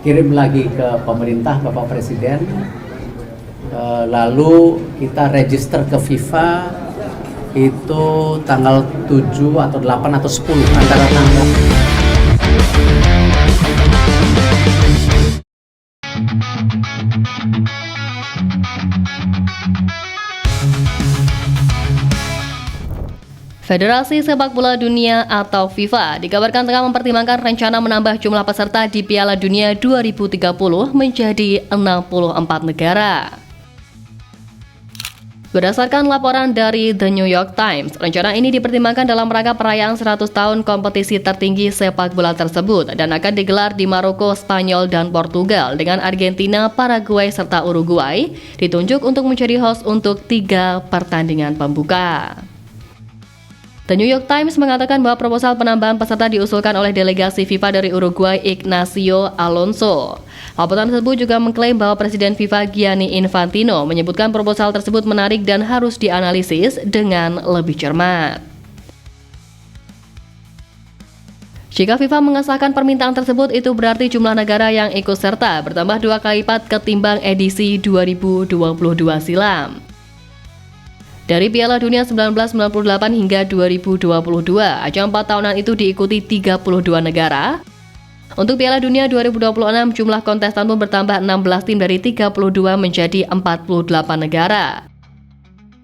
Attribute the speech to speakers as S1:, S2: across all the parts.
S1: kirim lagi ke pemerintah, Bapak Presiden. Lalu kita register ke FIFA itu tanggal 7 atau 8 atau 10 antara tanggal.
S2: Federasi Sepak Bola Dunia atau FIFA dikabarkan tengah mempertimbangkan rencana menambah jumlah peserta di Piala Dunia 2030 menjadi 64 negara. Berdasarkan laporan dari The New York Times, rencana ini dipertimbangkan dalam rangka perayaan 100 tahun kompetisi tertinggi sepak bola tersebut dan akan digelar di Maroko, Spanyol, dan Portugal dengan Argentina, Paraguay, serta Uruguay ditunjuk untuk menjadi host untuk 3 pertandingan pembuka. The New York Times mengatakan bahwa proposal penambahan peserta diusulkan oleh delegasi FIFA dari Uruguay, Ignacio Alonso. Laporan tersebut juga mengklaim bahwa Presiden FIFA Gianni Infantino menyebutkan proposal tersebut menarik dan harus dianalisis dengan lebih cermat. Jika FIFA mengesahkan permintaan tersebut, itu berarti jumlah negara yang ikut serta bertambah 2 kali lipat ketimbang edisi 2022 silam. Dari Piala Dunia 1998 hingga 2022, ajang 4 tahunan itu diikuti 32 negara. Untuk Piala Dunia 2026, jumlah kontestan pun bertambah 16 tim dari 32 menjadi 48 negara.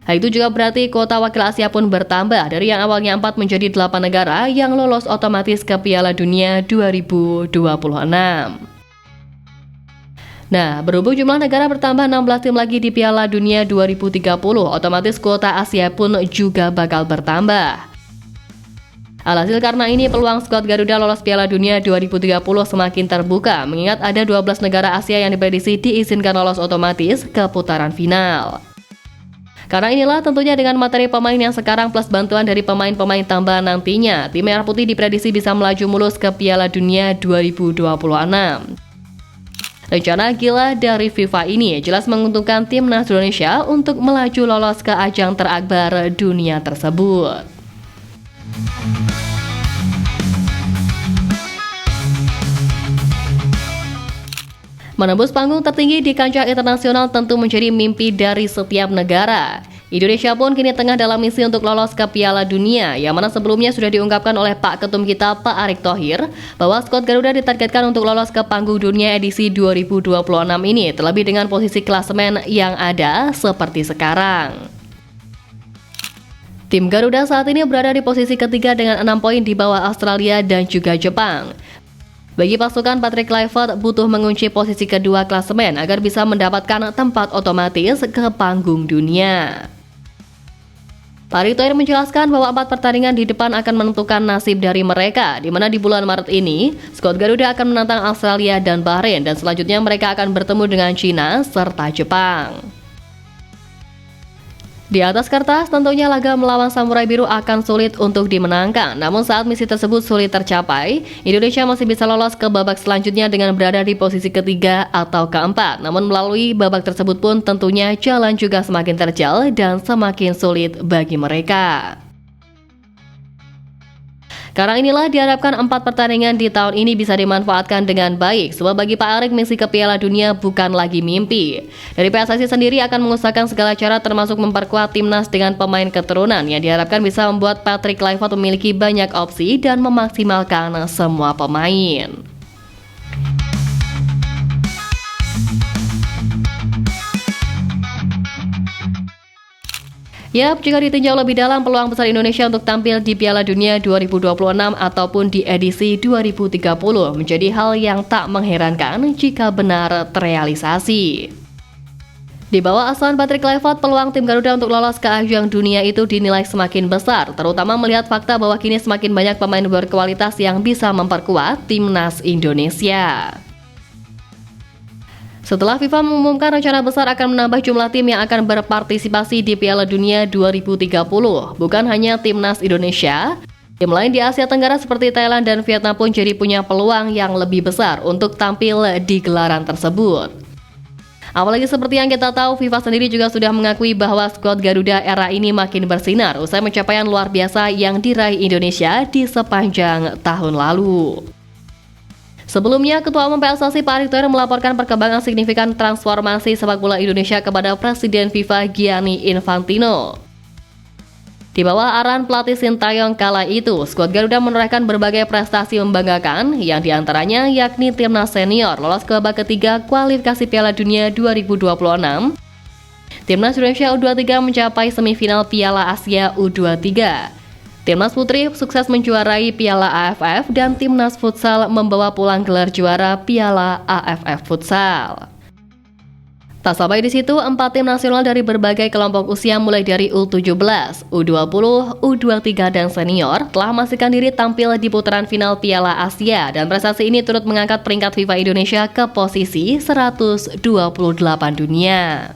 S2: Hal itu juga berarti kuota wakil Asia pun bertambah dari yang awalnya 4 menjadi 8 negara yang lolos otomatis ke Piala Dunia 2026. Nah, berhubung jumlah negara bertambah 16 tim lagi di Piala Dunia 2030, otomatis kuota Asia pun juga bakal bertambah. Alhasil karena ini, peluang skuad Garuda lolos Piala Dunia 2030 semakin terbuka, mengingat ada 12 negara Asia yang diprediksi diizinkan lolos otomatis ke putaran final. Karena inilah tentunya dengan materi pemain yang sekarang plus bantuan dari pemain-pemain tambahan nantinya, tim Merah Putih diprediksi bisa melaju mulus ke Piala Dunia 2026. Rencana gila dari FIFA ini jelas menguntungkan timnas Indonesia untuk melaju lolos ke ajang terakbar dunia tersebut. Menembus panggung tertinggi di kancah internasional tentu menjadi mimpi dari setiap negara. Indonesia pun kini tengah dalam misi untuk lolos ke Piala Dunia, yang mana sebelumnya sudah diungkapkan oleh Pak Ketum kita, Pak Erick Thohir, bahwa skuad Garuda ditargetkan untuk lolos ke panggung dunia edisi 2026 ini, terlebih dengan posisi klasemen yang ada seperti sekarang. Tim Garuda saat ini berada di posisi ketiga dengan 6 poin di bawah Australia dan juga Jepang. Bagi pasukan Patrick Kluivert butuh mengunci posisi kedua klasemen agar bisa mendapatkan tempat otomatis ke panggung dunia. Pak Erick Thohir menjelaskan bahwa 4 pertandingan di depan akan menentukan nasib dari mereka, di mana di bulan Maret ini, skuad Garuda akan menantang Australia dan Bahrain, dan selanjutnya mereka akan bertemu dengan China serta Jepang. Di atas kertas, tentunya laga melawan Samurai Biru akan sulit untuk dimenangkan. Namun saat misi tersebut sulit tercapai, Indonesia masih bisa lolos ke babak selanjutnya dengan berada di posisi ketiga atau keempat. Namun melalui babak tersebut pun tentunya jalan juga semakin terjal dan semakin sulit bagi mereka. Karena inilah diharapkan 4 pertandingan di tahun ini bisa dimanfaatkan dengan baik, sebab bagi Pak Erick misi ke Piala Dunia bukan lagi mimpi. Dari PSSI sendiri akan mengusahakan segala cara termasuk memperkuat timnas dengan pemain keturunan yang diharapkan bisa membuat Patrick Kluivert memiliki banyak opsi dan memaksimalkan semua pemain. Yap, jika ditinjau lebih dalam, peluang besar Indonesia untuk tampil di Piala Dunia 2026 ataupun di edisi 2030 menjadi hal yang tak mengherankan jika benar terrealisasi. Di bawah asuhan Patrick Kluivert, peluang tim Garuda untuk lolos ke ajang dunia itu dinilai semakin besar, terutama melihat fakta bahwa kini semakin banyak pemain berkualitas yang bisa memperkuat timnas Indonesia. Setelah FIFA mengumumkan rencana besar akan menambah jumlah tim yang akan berpartisipasi di Piala Dunia 2030, bukan hanya timnas Indonesia, tim lain di Asia Tenggara seperti Thailand dan Vietnam pun jadi punya peluang yang lebih besar untuk tampil di gelaran tersebut. Apalagi seperti yang kita tahu, FIFA sendiri juga sudah mengakui bahwa skuad Garuda era ini makin bersinar usai pencapaian luar biasa yang diraih Indonesia di sepanjang tahun lalu. Sebelumnya, Ketua Umum PSSI Pak Erick Thohir melaporkan perkembangan signifikan transformasi sepak bola Indonesia kepada Presiden FIFA Gianni Infantino. Di bawah arahan pelatih Sintayong kala itu, skuad Garuda menorehkan berbagai prestasi membanggakan, yang diantaranya yakni timnas senior lolos ke babak ketiga kualifikasi Piala Dunia 2026, timnas Indonesia U23 mencapai semifinal Piala Asia U23, timnas putri sukses menjuarai Piala AFF, dan timnas futsal membawa pulang gelar juara Piala AFF Futsal. Tak sampai di situ, 4 tim nasional dari berbagai kelompok usia mulai dari U17, U20, U23, dan senior telah memastikan diri tampil di putaran final Piala Asia, dan prestasi ini turut mengangkat peringkat FIFA Indonesia ke posisi 128 dunia.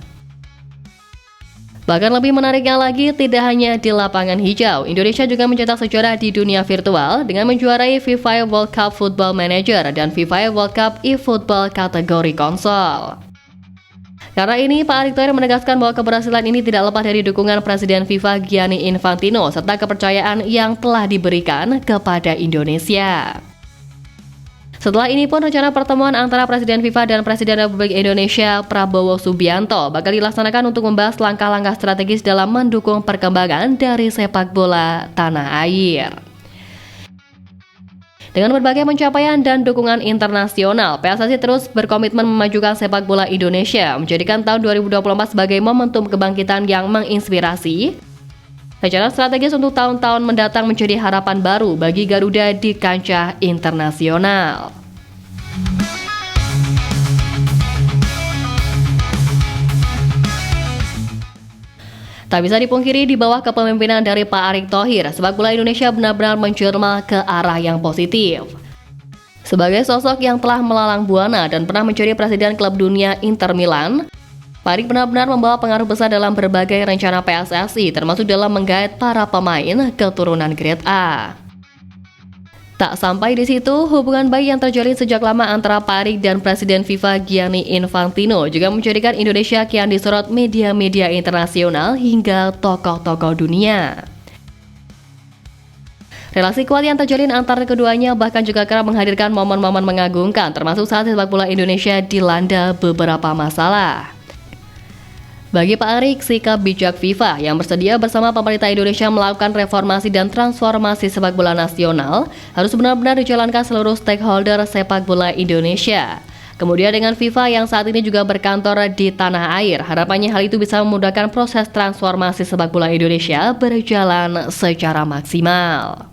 S2: Bahkan lebih menariknya lagi, tidak hanya di lapangan hijau, Indonesia juga mencetak sejarah di dunia virtual dengan menjuarai FIFA World Cup Football Manager dan FIFA World Cup eFootball kategori konsol. Karena ini, Pak Erick Thohir menegaskan bahwa keberhasilan ini tidak lepas dari dukungan Presiden FIFA Gianni Infantino serta kepercayaan yang telah diberikan kepada Indonesia. Setelah ini pun, rencana pertemuan antara Presiden FIFA dan Presiden Republik Indonesia Prabowo Subianto bakal dilaksanakan untuk membahas langkah-langkah strategis dalam mendukung perkembangan dari sepak bola tanah air. Dengan berbagai pencapaian dan dukungan internasional, PSSI terus berkomitmen memajukan sepak bola Indonesia, menjadikan tahun 2024 sebagai momentum kebangkitan yang menginspirasi. Rencana strategis untuk tahun-tahun mendatang menjadi harapan baru bagi Garuda di kancah internasional. Tak bisa dipungkiri, di bawah kepemimpinan dari Pak Erick Thohir, sepak bola Indonesia benar-benar menjelma ke arah yang positif. Sebagai sosok yang telah melalang buana dan pernah menjadi presiden klub dunia Inter Milan, Pak Erick benar-benar membawa pengaruh besar dalam berbagai rencana PSSI, termasuk dalam menggait para pemain keturunan Grade A. Tak sampai di situ, hubungan baik yang terjalin sejak lama antara Pak Erick dan Presiden FIFA Gianni Infantino juga menjadikan Indonesia kian disorot media-media internasional hingga tokoh-tokoh dunia. Relasi kuat yang terjalin antara keduanya bahkan juga kerap menghadirkan momen-momen mengagumkan, termasuk saat sepak bola Indonesia dilanda beberapa masalah. Bagi Pak Erick, sikap bijak FIFA yang bersedia bersama pemerintah Indonesia melakukan reformasi dan transformasi sepak bola nasional harus benar-benar dijalankan seluruh stakeholder sepak bola Indonesia. Kemudian dengan FIFA yang saat ini juga berkantor di tanah air, harapannya hal itu bisa memudahkan proses transformasi sepak bola Indonesia berjalan secara maksimal.